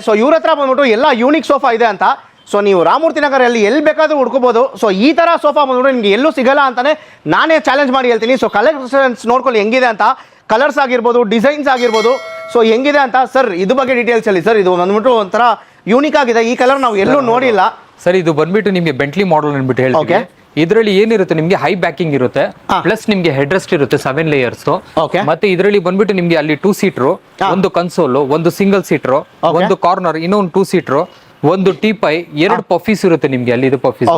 So ಇವ್ರ ಹತ್ರ ಬಂದ್ಬಿಟ್ಟು ಎಲ್ಲ ಯೂನಿಕ್ ಸೋಫಾ ಇದೆ ಅಂತ. ಸೊ ನೀವು ರಾಮಮೂರ್ತಿ ನಗರಲ್ಲಿ ಎಲ್ಲಿ ಬೇಕಾದ್ರೂ ಹುಡ್ಕೋಬಹುದು. ಸೊ ಈ ತರ ಸೋಫಾ ಬಂದ್ಬಿಟ್ಟು ನಿಮ್ಗೆ ಎಲ್ಲೂ ಸಿಗಲ್ಲ ಅಂತಾನೆ ನಾನೇ ಚಾಲೆಂಜ್ ಮಾಡಿ ಹೇಳ್ತೀನಿ. ಸೊ ಕಲೆಕ್ಷನ್ಸ್ ನೋಡ್ಕೊಳ್ಳಿ ಹೆಂಗಿದೆ ಅಂತ, ಕಲರ್ಸ್ ಆಗಿರ್ಬೋದು, ಡಿಸೈನ್ಸ್ ಆಗಿರ್ಬೋದು, ಸೊ ಹೆಂಗಿದೆ ಅಂತ. ಸರ್ ಇದು ಬಗ್ಗೆ ಡೀಟೇಲ್ಸ್ ಹೇಳಿ ಸರ್. ಇದು ಬಂದ್ಬಿಟ್ಟು ಒಂಥರ ಯೂನಿಕ್ ಆಗಿದೆ, ಈ ಕಲರ್ ನಾವು ಎಲ್ಲೂ ನೋಡಿಲ್ಲ ಸರ್. ಇದು ಬಂದ್ಬಿಟ್ಟು ನಿಮಗೆ ಬೆಂಟ್ಲಿ ಮಾಡೆಲ್ ಅಂದ್ಬಿಟ್ಟು ಹೇಳ್ತೀವಿ. ಇದರಲ್ಲಿ ಏನಿರುತ್ತೆ ನಿಮಗೆ ಹೈ ಬ್ಯಾಕಿಂಗ್ ಇರುತ್ತೆ, ಪ್ಲಸ್ ನಿಮಗೆ ಹೆಡ್ ರೆಸ್ಟ್ ಇರುತ್ತೆ 7 ಲೇಯರ್ಸ್. ಮತ್ತೆ ಇದರಲ್ಲಿ ಬಂದ್ಬಿಟ್ಟು ನಿಮಗೆ ಅಲ್ಲಿ 2 ಸೀಟರ್, ಒಂದು ಕನ್ಸೋಲ್, ಒಂದು ಸಿಂಗಲ್ ಸೀಟರ್, ಒಂದು ಕಾರ್ನರ್, ಇನ್ನೊಂದು 2 ಸೀಟರ್, ಒಂದು ಟೀಪೈ, 2 ಪಫೀಸ್ ಇರುತ್ತೆ ನಿಮ್ಗೆ ಅಲ್ಲಿ. ಇದು ಪಫೀಸ್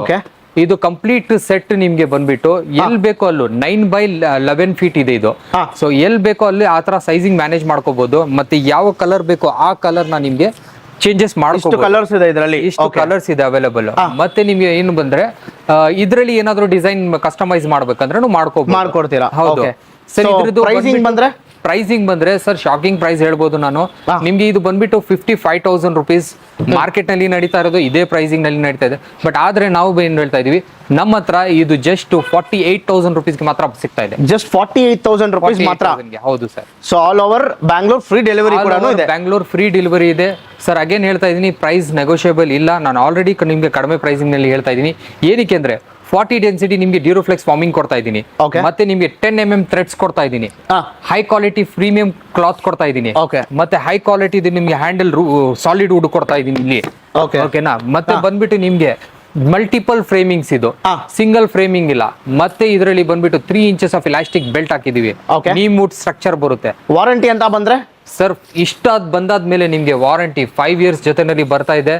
ಇದು ಕಂಪ್ಲೀಟ್ ಸೆಟ್ ನಿಮ್ಗೆ ಬಂದ್ಬಿಟ್ಟು ಎಲ್ ಬೇಕೋ ಅಲ್ಲೂ 9x11 ಫೀಟ್ ಇದೆ ಇದು. ಸೊ ಎಲ್ ಬೇಕೋ ಅಲ್ಲಿ ಆ ತರ ಸೈಜಿಂಗ್ ಮ್ಯಾನೇಜ್ ಮಾಡ್ಕೋಬಹುದು. ಮತ್ತೆ ಯಾವ ಕಲರ್ ಬೇಕೋ ಆ ಕಲರ್ ನ ನಿಮ್ಗೆ ಚೇಂಜಸ್ ಮಾಡ್ಕೋಬಹುದು. ಕಲರ್ಸ್ ಇದೆ ಇದರಲ್ಲಿ, ಇಷ್ಟು ಕಲರ್ಸ್ ಇದೆ ಅವೈಲೇಬಲ್. ಮತ್ತೆ ನಿಮ್ಗೆ ಏನು ಬಂದ್ರೆ ಇದ್ರಲ್ಲಿ ಏನಾದ್ರು ಡಿಸೈನ್ ಕಸ್ಟಮೈಸ್ ಮಾಡ್ಬೇಕಂದ್ರೆ ಮಾಡ್ಕೊಡ್ತೀರಾ? ಹೌದು ಸರ್. ಇದ್ರದ್ದು ಪ್ರೈಸಿಂಗ್ ಬಂದ್ರೆ ಸರ್ ಶಾಕಿಂಗ್ ಪ್ರೈಸ್ ಹೇಳ್ಬೋದು ನಾನು ನಿಮ್ಗೆ. ಇದು ಬಂದ್ಬಿಟ್ಟು 55,000 ರುಪೀಸ್ ಮಾರ್ಕೆಟ್ ನಲ್ಲಿ ನಡೀತಾ ಇರೋದು, ಇದೇ ಪ್ರೈಸಿಂಗ್ ನಲ್ಲಿ ನಡೀತಾ ಇದೆ. ಬಟ್ ಆದ್ರೆ ನಾವು ಏನ್ ಹೇಳ್ತಾ ಇದೀವಿ, ನಮ್ಮ ಹತ್ರ ಇದು ಜಸ್ಟ್ 48,000 ರುಪೀಸ್ಗೆ ಮಾತ್ರ ಸಿಗ್ತಾ ಇದೆ. ಜಸ್ಟ್ 48,000 ರುಪೀಸ್ ಮಾತ್ರ? ಹೌದು sir. So all over Bangalore free delivery ಕೂಡ ಇದೆ. ಬ್ಯಾಂಗ್ಳೂರ್ ಫ್ರೀ ಡೆಲಿವರಿ ಇದೆ ಸರ್. ಅಗೇನ್ ಹೇಳ್ತಾ ಇದೀನಿ, ಪ್ರೈಸ್ ನೆಗೋಷಿಯಬಲ್ ಇಲ್ಲ. ನಾನು ಆಲ್ರೆಡಿ ನಿಮ್ಗೆ ಕಡಿಮೆ ಪ್ರೈಸಿಂಗ್ ನಲ್ಲಿ ಹೇಳ್ತಾ ಇದೀನಿ. ಏನಕ್ಕೆ ಅಂದ್ರೆ 40 ಡೆನ್ಸಿಟಿ ನಿಮ್ಗೆ ಡ್ಯೂರೋಫ್ಲೆಕ್ಸ್ ಫಾರ್ಮಿಂಗ್ ಕೊಡ್ತಾ ಇದ್ದೀನಿ. ಮತ್ತೆ ನಿಮ್ಗೆ 10 mm ಥ್ರೆಡ್ಸ್ ಕೊಡ್ತಾ ಇದ್ದೀನಿ. ಹೈ ಕ್ವಾಲಿಟಿ ಪ್ರೀಮಿಯಂ ಕ್ಲಾತ್ ಕೊಡ್ತಾ ಇದ್ದೀನಿ. ಮತ್ತೆ ಹೈ ಕ್ವಾಲಿಟಿ ನಿಮ್ಗೆ ಹ್ಯಾಂಡಲ್ ಸಾಲಿಡ್ ವುಡ್ ಕೊಡ್ತಾ ಇದ್ದೀನಿ ಇಲ್ಲಿ. ಓಕೆನಾ? ಮತ್ತೆ ಬಂದ್ಬಿಟ್ಟು ನಿಮ್ಗೆ ಮಲ್ಟಿಪಲ್ ಫ್ರೇಮಿಂಗ್ಸ್, ಇದು ಸಿಂಗಲ್ ಫ್ರೇಮಿಂಗ್ ಇಲ್ಲ. ಮತ್ತೆ ಇದರಲ್ಲಿ ಬಂದ್ಬಿಟ್ಟು 3 ಇಂಚಸ್ ಆಫ್ ಇಲಾಸ್ಟಿಕ್ ಬೆಲ್ಟ್ ಹಾಕಿದೀವಿ. ನೀಮ್ ವುಡ್ ಸ್ಟ್ರಕ್ಚರ್ ಬರುತ್ತೆ. ವಾರಂಟಿ ಅಂತ ಬಂದ್ರೆ ಸರ್ ಇಷ್ಟಾದ್ ಬಂದಾದ್ಮೇಲೆ ನಿಮ್ಗೆ ವಾರಂಟಿ 5 ಇಯರ್ಸ್ ಜೊತೆನಲ್ಲಿ ಬರ್ತಾ ಇದೆ.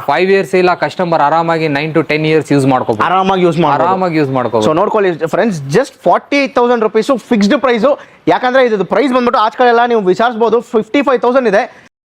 5 ಇಯರ್ಸ್ ಇಲ್ಲ, ಕಸ್ಟಮರ್ ಆರಾಮಾಗಿ 9 to 10 ಇಯರ್ಸ್ ಯೂಸ್ ಮಾಡ್ಕೋಬಹುದು. ಆರಾಮಾಗಿ ಯೂಸ್ ಮಾಡ್ಕೋಬಹುದು. ಸೊ ನೋಡ್ಕೊಳ್ಳಿ friends, just 48,000 rupees fixed price. ಯಾಕಂದ್ರೆ ಇದು ಪ್ರೈಸ್ ಬಂದ್ಬಿಟ್ಟು ಆಚ್ ಕಡೆ ಎಲ್ಲ ನೀವು ವಿಚಾರಿಸಬಹುದು 55,000 ಇದೆ.